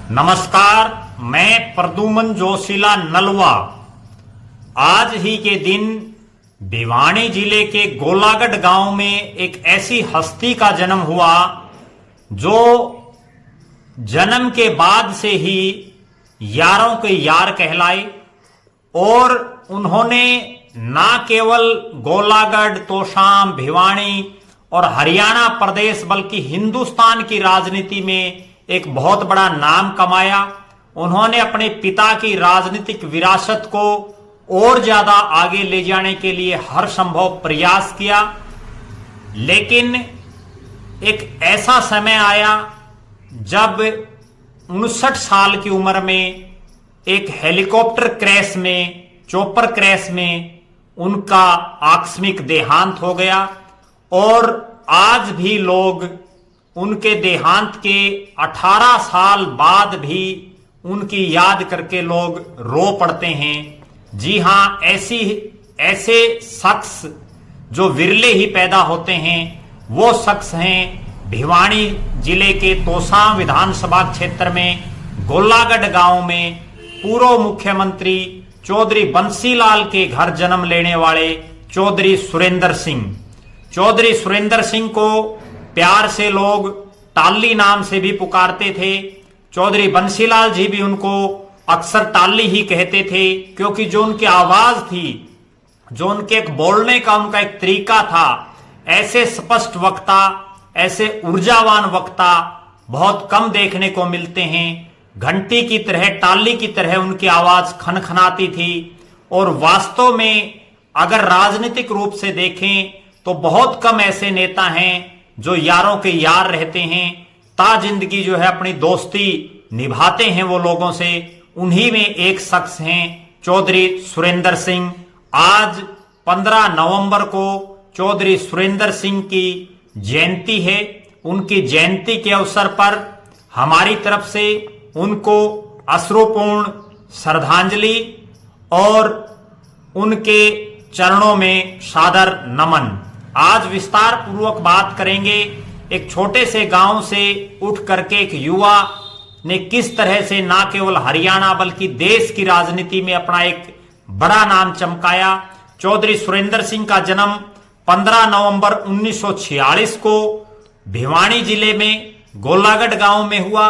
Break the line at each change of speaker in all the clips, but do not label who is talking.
नमस्कार, मैं प्रद्युमन जोशीला नलवा। आज ही के दिन भिवानी जिले के गोलागढ़ गांव में एक ऐसी हस्ती का जन्म हुआ जो जन्म के बाद से ही यारों के यार कहलाए और उन्होंने ना केवल गोलागढ़, तोशाम, भिवानी और हरियाणा प्रदेश बल्कि हिंदुस्तान की राजनीति में एक बहुत बड़ा नाम कमाया। उन्होंने अपने पिता की राजनीतिक विरासत को और ज्यादा आगे ले जाने के लिए हर संभव प्रयास किया, लेकिन एक ऐसा समय आया जब 59 साल की उम्र में एक हेलीकॉप्टर क्रैश में, चॉपर क्रैश में उनका आकस्मिक देहांत हो गया और आज भी लोग उनके देहांत के 18 साल बाद भी उनकी याद करके लोग रो पड़ते हैं। जी हां, ऐसे शख्स जो विरले ही पैदा होते हैं वो शख्स हैं भिवानी जिले के तोशाम विधानसभा क्षेत्र में गोलागढ़ गांव में पूर्व मुख्यमंत्री चौधरी बंसीलाल के घर जन्म लेने वाले चौधरी सुरेंद्र सिंह। चौधरी सुरेंद्र सिंह को प्यार से लोग टाली नाम से भी पुकारते थे। चौधरी बंसीलाल जी भी उनको अक्सर टाली ही कहते थे, क्योंकि जो उनकी आवाज थी, जो उनके एक बोलने का उनका एक तरीका था, ऐसे स्पष्ट वक्ता, ऐसे ऊर्जावान वक्ता बहुत कम देखने को मिलते हैं। घंटी की तरह, टाली की तरह उनकी आवाज खनखनाती थी और वास्तव में अगर राजनीतिक रूप से देखें तो बहुत कम ऐसे नेता हैं जो यारों के यार रहते हैं, ता जिंदगी जो है अपनी दोस्ती निभाते हैं वो लोगों से। उन्हीं में एक शख्स हैं चौधरी सुरेंद्र सिंह। आज 15 नवंबर को चौधरी सुरेंद्र सिंह की जयंती है। उनकी जयंती के अवसर पर हमारी तरफ से उनको अश्रुपूर्ण श्रद्धांजलि और उनके चरणों में सादर नमन। आज विस्तार पूर्वक बात करेंगे एक छोटे से गांव से उठ करके एक युवा ने किस तरह से ना केवल हरियाणा बल्कि देश की राजनीति में अपना एक बड़ा नाम चमकाया। चौधरी सुरेंद्र सिंह का जन्म 15 नवंबर 1946 को भिवानी जिले में गोलागढ़ गांव में हुआ।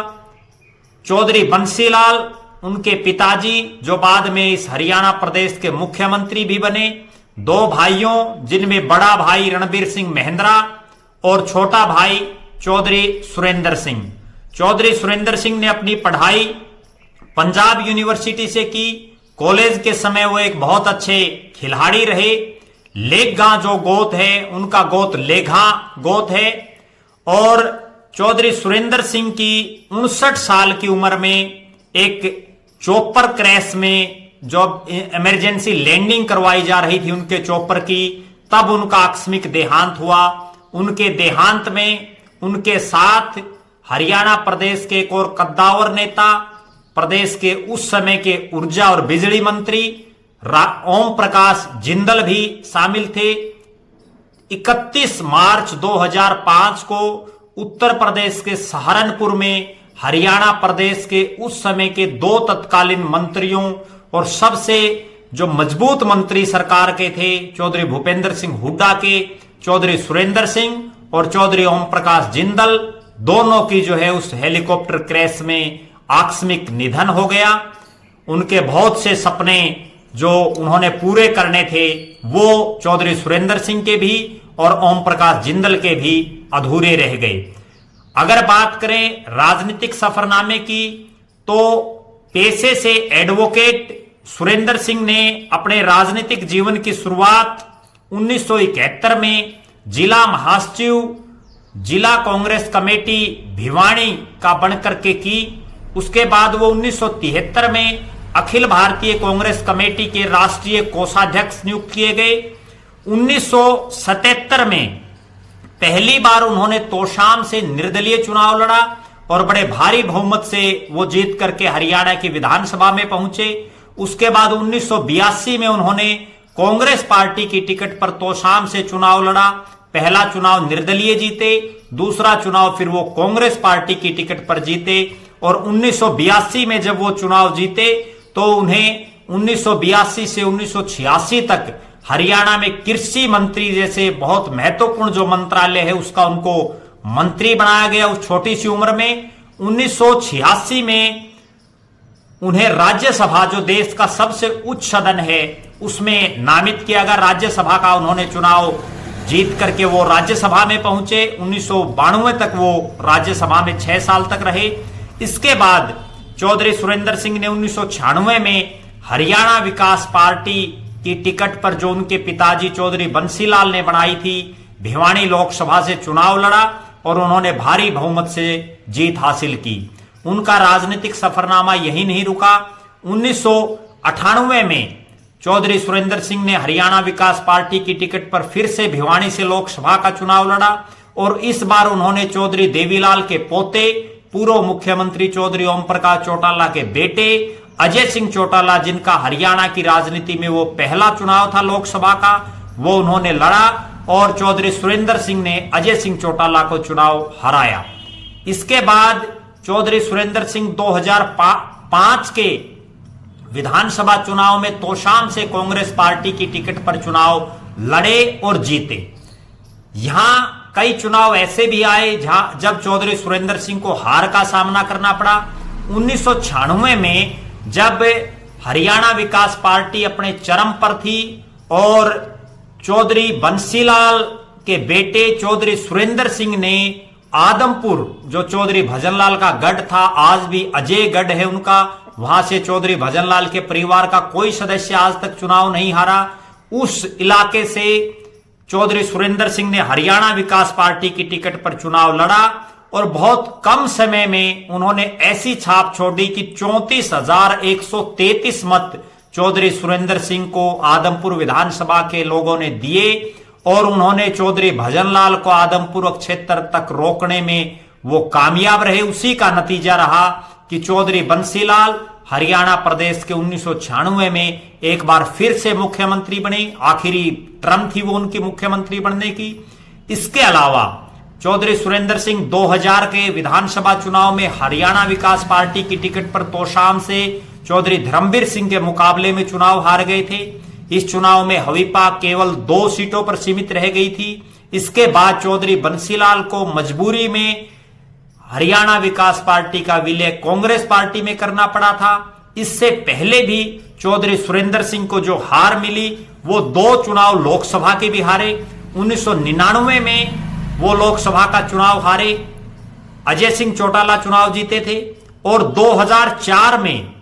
चौधरी बंसीलाल उनके पिताजी, जो बाद में इस हरियाणा प्रदेश के मुख्यमंत्री भी बने। दो भाइयों, जिनमें बड़ा भाई रणबीर सिंह महेंद्रा और छोटा भाई चौधरी सुरेंद्र सिंह। चौधरी सुरेंद्र सिंह ने अपनी पढ़ाई पंजाब यूनिवर्सिटी से की। कॉलेज के समय वो एक बहुत अच्छे खिलाड़ी रहे। लेगा जो गोत है, उनका गोत लेघा गोत है। और चौधरी सुरेंद्र सिंह की 59 साल की उम्र में एक चॉपर क्रैश में जब इमरजेंसी लैंडिंग करवाई जा रही थी उनके चॉपर की, तब उनका आकस्मिक देहांत हुआ। उनके देहांत में उनके साथ हरियाणा प्रदेश के एक और कद्दावर नेता, प्रदेश के उस समय के ऊर्जा और बिजली मंत्री ओम प्रकाश जिंदल भी शामिल थे। 31 मार्च 2005 को उत्तर प्रदेश के सहारनपुर में हरियाणा प्रदेश के उस समय के दो तत्कालीन मंत्रियों और सबसे जो मजबूत मंत्री सरकार के थे, चौधरी भूपेंद्र सिंह हुड्डा के चौधरी सुरेंद्र सिंह और चौधरी ओम प्रकाश जिंदल, दोनों की जो है उस हेलीकॉप्टर क्रैश में आकस्मिक निधन हो गया। उनके बहुत से सपने जो उन्होंने पूरे करने थे वो चौधरी सुरेंद्र सिंह के भी और ओम प्रकाश जिंदल के भी अधूरे रह गए। अगर बात करें राजनीतिक सफरनामे की, तो पेशे से एडवोकेट सुरेंद्र सिंह ने अपने राजनीतिक जीवन की शुरुआत 1971 में जिला महासचिव, जिला कांग्रेस कमेटी भिवानी का बनकर के की। उसके बाद वो 1973 में अखिल भारतीय कांग्रेस कमेटी के राष्ट्रीय कोषाध्यक्ष नियुक्त किए गए। 1977 में पहली बार उन्होंने तोशाम से निर्दलीय चुनाव लड़ा और बड़े भारी बहुमत से वो जीत करके हरियाणा की विधानसभा में पहुंचे। उसके बाद 1982 में उन्होंने कांग्रेस पार्टी की टिकट पर तोशाम से चुनाव लड़ा। पहला चुनाव निर्दलीय जीते, दूसरा चुनाव फिर वो कांग्रेस पार्टी की टिकट पर जीते और 1982 में जब वो चुनाव जीते तो उन्हें 1982 से 1986 तक हरियाणा में कृषि मंत्री जैसे बहुत महत्वपूर्ण जो मंत्रालय है उसका उनको मंत्री बनाया गया उस छोटी सी उम्र में। 1986 में उन्हें राज्यसभा, जो देश का सबसे उच्च सदन है, उसमें नामित किया गया। राज्यसभा का उन्होंने चुनाव जीत करके वो राज्यसभा में पहुंचे। 1992 तक वो राज्यसभा में 6 साल तक रहे। इसके बाद चौधरी सुरेंद्र सिंह ने 1996 में हरियाणा विकास पार्टी की टिकट पर, जो उनके पिताजी चौधरी बंसीलाल ने बनाई थी, भिवानी लोकसभा से चुनाव लड़ा और उन्होंने भारी बहुमत से जीत हासिल की। उनका राजनीतिक सफरनामा यही नहीं रुका। 1998 में चौधरी सुरेंद्र सिंह ने हरियाणा विकास पार्टी की टिकट पर फिर से भिवानी से लोकसभा का चुनाव लड़ा और इस बार उन्होंने चौधरी देवीलाल के पोते, पूर्व मुख्यमंत्री चौधरी ओम प्रकाश चौटाला के बेटे अजय सिंह चौटाला, जिनका हरियाणा की राजनीति में वो पहला चुनाव था लोकसभा का, वो उन्होंने लड़ा और चौधरी सुरेंद्र सिंह ने अजय सिंह चौटाला को चुनाव हराया। इसके बाद चौधरी सुरेंद्र सिंह 2005 के विधानसभा चुनाव में तोशाम से कांग्रेस पार्टी की टिकट पर चुनाव लड़े और जीते। यहां कई चुनाव ऐसे भी आए जब चौधरी सुरेंद्र सिंह को हार का सामना करना पड़ा। 1996 में जब हरियाणा विकास पार्टी अपने चरम पर थी और चौधरी बंसीलाल के बेटे चौधरी सुरेंद्र सिंह ने आदमपुर, जो चौधरी भजनलाल का गढ़ था, आज भी अजय गढ़ है उनका, वहां से चौधरी भजनलाल के परिवार का कोई सदस्य आज तक चुनाव नहीं हारा। उस इलाके से चौधरी सुरेंद्र सिंह ने हरियाणा विकास पार्टी की टिकट पर चुनाव लड़ा और बहुत कम समय में उन्होंने ऐसी छाप छोड़ी कि 34,133 मत चौधरी सुरेंद्र सिंह को आदमपुर विधानसभा के लोगों ने दिए और उन्होंने चौधरी भजनलाल को आदमपुर क्षेत्र तक रोकने में वो कामयाब रहे। उसी का नतीजा रहा कि चौधरी बंसीलाल हरियाणा प्रदेश के 1996 में एक बार फिर से मुख्यमंत्री बने। आखिरी टर्म थी वो उनकी मुख्यमंत्री बनने की। इसके अलावा चौधरी सुरेंद्र सिंह 2000 के विधानसभा चुनाव में हरियाणा विकास पार्टी की टिकट पर तोशाम से चौधरी धर्मवीर सिंह के मुकाबले में चुनाव हार गए थे। इस चुनाव में हवीपा केवल 2 सीटों पर सीमित रह गई थी। इसके बाद चौधरी बंसीलाल को मजबूरी में हरियाणा विकास पार्टी का विलय कांग्रेस पार्टी में करना पड़ा था। इससे पहले भी चौधरी सुरेंद्र सिंह को जो हार मिली वो 2 चुनाव लोकसभा के भी हारे। 1999 में वो लोकसभा का चुनाव हारे, अजय सिंह चौटाला चुनाव जीते थे और 2004 में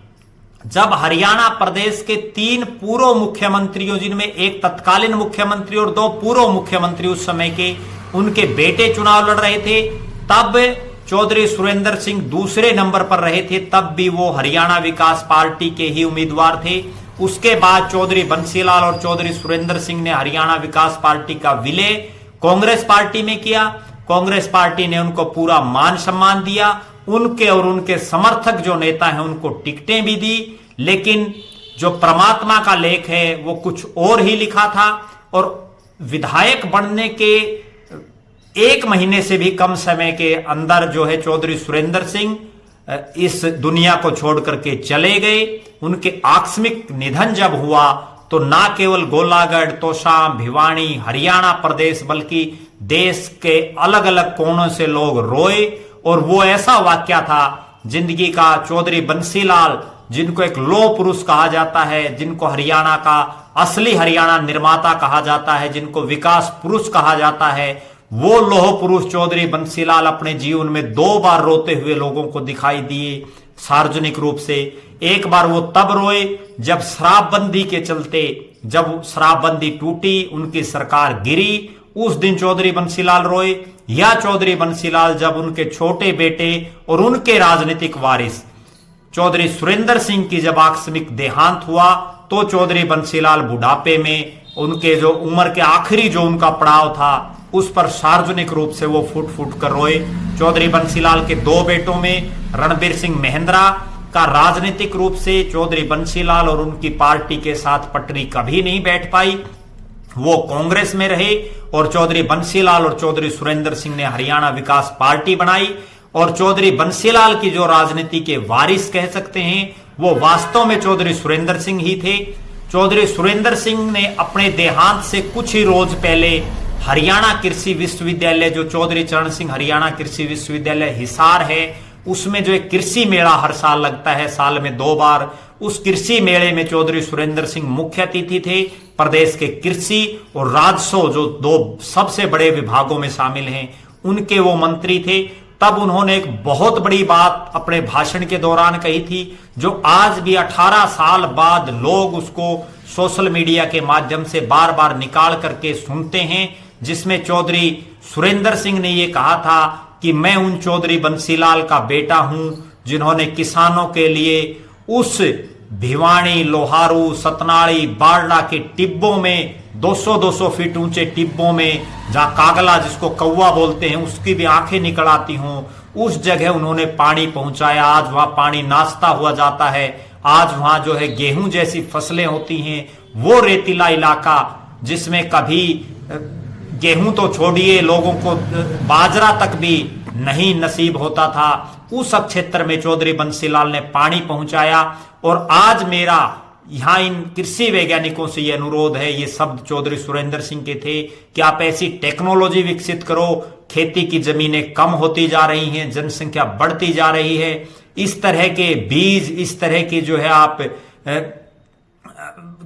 जब हरियाणा प्रदेश के 3 पूर्व मुख्यमंत्रियों, जिनमें एक तत्कालीन मुख्यमंत्री और 2 पूर्व मुख्यमंत्री उस समय के, उनके बेटे चुनाव लड़ रहे थे, तब चौधरी सुरेंद्र सिंह दूसरे नंबर पर रहे थे। तब भी वो हरियाणा विकास पार्टी के ही उम्मीदवार थे। उसके बाद चौधरी बंसीलाल और चौधरी सुरेंद्र सिंह ने हरियाणा विकास पार्टी का विलय कांग्रेस पार्टी में किया। कांग्रेस पार्टी ने उनको पूरा मान सम्मान दिया। उनके और उनके समर्थक जो नेता हैं उनको टिकटें भी दी, लेकिन जो परमात्मा का लेख है वो कुछ और ही लिखा था और विधायक बनने के 1 महीने से भी कम समय के अंदर जो है चौधरी सुरेंद्र सिंह इस दुनिया को छोड़ करके चले गए। उनके आकस्मिक निधन जब हुआ तो ना केवल गोलागढ़, तोशाम, भिवानी, हरियाणा प्रदेश बल्कि देश के अलग अलग कोनों से लोग रोए और वो ऐसा वाकया था जिंदगी का। चौधरी बंसीलाल, जिनको एक लौह पुरुष कहा जाता है, जिनको हरियाणा का असली हरियाणा निर्माता कहा जाता है, जिनको विकास पुरुष कहा जाता है, वो लौह पुरुष चौधरी बंसीलाल अपने जीवन में 2 बार रोते हुए लोगों को दिखाई दिए सार्वजनिक रूप से। एक बार वो तब रोए जब शराबबंदी के चलते, जब शराबबंदी टूटी, उनकी सरकार गिरी, उस दिन चौधरी बंसीलाल रोए। या चौधरी बंसीलाल जब उनके छोटे बेटे और उनके राजनीतिक वारिस चौधरी सुरेंद्र सिंह की जब आकस्मिक देहांत हुआ तो चौधरी बंसीलाल बुढ़ापे में, उनके जो उम्र के आखिरी जो उनका पड़ाव था उस पर सार्वजनिक रूप से वो फुट फुट कर रोए। चौधरी बंसीलाल के 2 बेटों में रणबीर सिंह मेहंद्रा का राजनीतिक रूप से चौधरी बंसीलाल और उनकी पार्टी के साथ पटरी कभी नहीं बैठ पाई। वो कांग्रेस में रहे और चौधरी बंसीलाल और चौधरी सुरेंद्र सिंह ने हरियाणा विकास पार्टी बनाई और चौधरी बंसीलाल की जो राजनीति के वारिस कह सकते हैं वो वास्तव में चौधरी सुरेंद्र सिंह ही थे। चौधरी सुरेंद्र सिंह ने अपने देहांत से कुछ ही रोज पहले हरियाणा कृषि विश्वविद्यालय, जो चौधरी चरण सिंह हरियाणा कृषि विश्वविद्यालय हिसार है, उसमें जो एक कृषि मेला हर साल लगता है, साल में 2 बार, उस कृषि मेले में चौधरी सुरेंद्र सिंह मुख्य अतिथि थे। प्रदेश के कृषि और राजस्व, जो 2 सबसे बड़े विभागों में शामिल हैं, उनके वो मंत्री थे। तब उन्होंने एक बहुत बड़ी बात अपने भाषण के दौरान कही थी, जो आज भी 18 साल बाद लोग उसको सोशल मीडिया के माध्यम से बार बार निकाल करके सुनते हैं, जिसमें चौधरी सुरेंद्र सिंह ने यह कहा था कि मैं उन चौधरी बंसीलाल का बेटा हूं जिन्होंने किसानों के लिए उस भिवानी, लोहारू, सतनाड़ी, बारडा के टिब्बों में 200-200 फीट ऊंचे टिब्बों में, जहां कागला जिसको कौवा बोलते हैं उसकी भी आंखें निकल आती हों, उस जगह उन्होंने पानी पहुंचाया। आज वहां पानी नाश्ता हुआ जाता है। आज वहां जो है गेहूं जैसी फसलें होती हैं। वो रेतीला इलाका जिसमें कभी गेहूं तो छोड़िए, लोगों को बाजरा तक भी नहीं नसीब होता था, उस क्षेत्र में चौधरी बंसीलाल ने पानी पहुंचाया। और आज मेरा यहां इन कृषि वैज्ञानिकों से यह अनुरोध है, ये शब्द चौधरी सुरेंद्र सिंह के थे, कि आप ऐसी टेक्नोलॉजी विकसित करो, खेती की जमीनें कम होती जा रही हैं, जनसंख्या बढ़ती जा रही है, इस तरह के बीज, इस तरह की जो है आप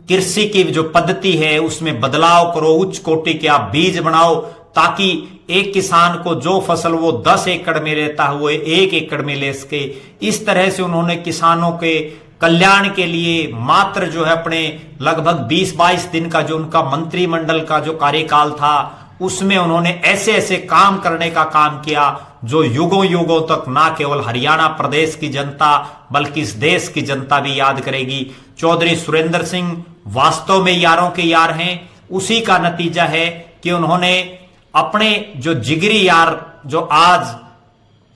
कृषि की जो पद्धति है उसमें बदलाव करो, उच्च कोटि के आप बीज बनाओ, ताकि एक किसान को जो फसल वो 10 एकड़ में लेता हुए 1 एकड़ में ले सके। इस तरह से उन्होंने किसानों के कल्याण के लिए मात्र जो है अपने लगभग 20-22 दिन का जो उनका मंत्रिमंडल का जो कार्यकाल था, उसमें उन्होंने ऐसे ऐसे काम करने का काम किया जो युगों युगों तक ना केवल हरियाणा प्रदेश की जनता बल्कि इस देश की जनता भी याद करेगी। चौधरी सुरेंद्र सिंह वास्तव में यारों के यार हैं। उसी का नतीजा है कि उन्होंने अपने जो जिगरी यार, जो आज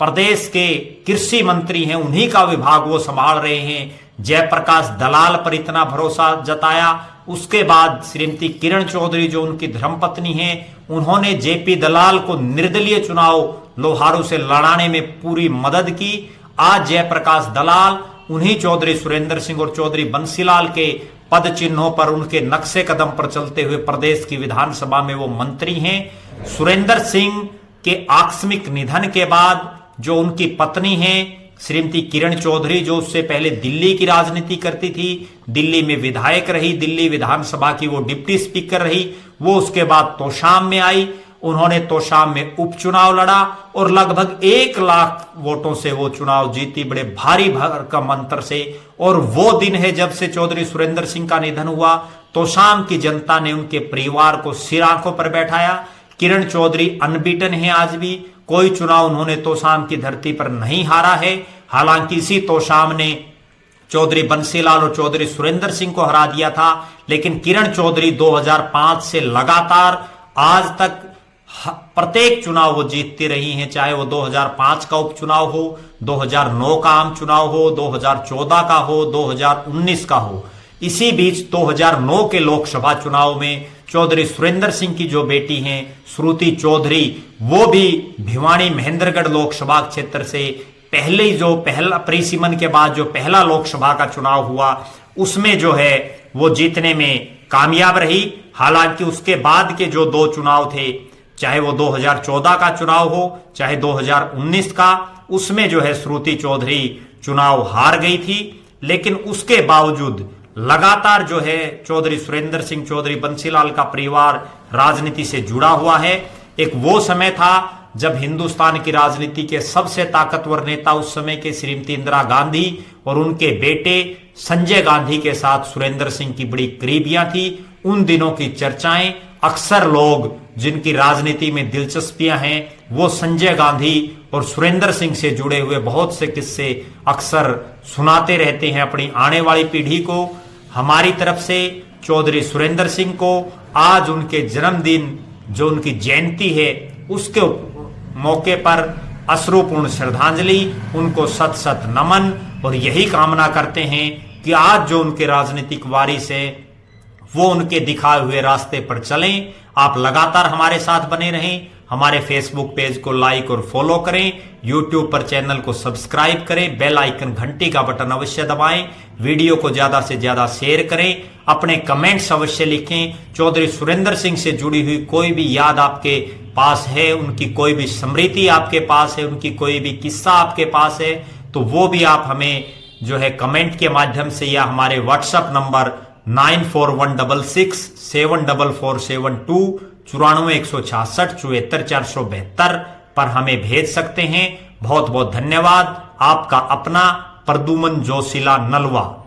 प्रदेश के कृषि मंत्री हैं, उन्हीं का विभाग वो संभाल रहे हैं, जयप्रकाश दलाल पर इतना भरोसा जताया। उसके बाद श्रीमती किरण चौधरी जो उनकी धर्मपत्नी हैं, उन्होंने जेपी दलाल को निर्दलीय चुनाव लोहारू से लड़ाने में पूरी मदद की। आज जयप्रकाश दलाल उन्हीं चौधरी सुरेंद्र सिंह और चौधरी बंसीलाल के पद चिन्हों पर, उनके नक्शे कदम पर चलते हुए प्रदेश की विधानसभा में वो मंत्री हैं। सुरेंद्र सिंह के आकस्मिक निधन के बाद जो उनकी पत्नी हैं श्रीमती किरण चौधरी, जो उससे पहले दिल्ली की राजनीति करती थी, दिल्ली में विधायक रही, दिल्ली विधानसभा की वो डिप्टी स्पीकर रही, वो उसके बाद तोशाम में आई। उन्होंने तोशाम में उपचुनाव लड़ा और लगभग 1 लाख वोटों से वो चुनाव जीती, बड़े भारी भरकम अंतर से। और वो दिन है जब से चौधरी सुरेंद्र सिंह का निधन हुआ, तोशाम की जनता ने उनके परिवार को सिर आंखों पर बैठाया। किरण चौधरी अनबीटन है, आज भी कोई चुनाव उन्होंने तोशाम की धरती पर नहीं हारा है। हालांकि इसी तोशाम ने चौधरी बंसीलाल और चौधरी सुरेंद्र सिंह को हरा दिया था, लेकिन किरण चौधरी 2005 से लगातार आज तक प्रत्येक चुनाव वो जीतती रही हैं, चाहे वो 2005 का उपचुनाव हो, 2009 का आम चुनाव हो, 2014 का हो, 2019 का हो। इसी बीच 2009 के लोकसभा चुनाव में चौधरी सुरेंद्र सिंह की जो बेटी हैं श्रुति चौधरी, वो भी भिवानी महेंद्रगढ़ लोकसभा क्षेत्र से पहला परिसीमन के बाद जो पहला लोकसभा का चुनाव हुआ, उसमें जो है वो जीतने में कामयाब रही। हालांकि उसके बाद के जो 2 चुनाव थे, चाहे वो 2014 का चुनाव हो, चाहे 2019 का, उसमें जो है श्रुति चौधरी चुनाव हार गई थी। लेकिन उसके बावजूद लगातार जो है चौधरी सुरेंद्र सिंह, चौधरी बंसीलाल का परिवार राजनीति से जुड़ा हुआ है। एक वो समय था जब हिंदुस्तान की राजनीति के सबसे ताकतवर नेता उस समय के श्रीमती इंदिरा गांधी और उनके बेटे संजय गांधी के साथ सुरेंद्र सिंह की बड़ी करीबियां थी। उन दिनों की चर्चाएं अक्सर लोग जिनकी राजनीति में दिलचस्पियां हैं, वो संजय गांधी और सुरेंद्र सिंह से जुड़े हुए बहुत से किस्से अक्सर सुनाते रहते हैं अपनी आने वाली पीढ़ी को। हमारी तरफ से चौधरी सुरेंद्र सिंह को आज उनके जन्मदिन, जो उनकी जयंती है, उसके मौके पर अश्रुपूर्ण श्रद्धांजलि, उनको सत सत नमन, और यही कामना करते हैं कि आज जो उनके राजनीतिक वारिस है वो उनके दिखाए हुए रास्ते पर चलें। आप लगातार हमारे साथ बने रहें, हमारे फेसबुक पेज को लाइक और फॉलो करें, यूट्यूब पर चैनल को सब्सक्राइब करें, बेल आइकन घंटी का बटन अवश्य दबाएं, वीडियो को ज्यादा से ज्यादा शेयर करें, अपने कमेंट्स अवश्य लिखें। चौधरी सुरेंद्र सिंह से जुड़ी हुई कोई भी याद आपके पास है, उनकी कोई भी स्मृति आपके पास है, उनकी कोई भी किस्सा आपके पास है, तो वो भी आप हमें जो है कमेंट के माध्यम से या हमारे व्हाट्सएप नंबर 9416674472 9416674472 पर हमें भेज सकते हैं। बहुत बहुत धन्यवाद। आपका अपना प्रद्युमन जोशीला नलवा।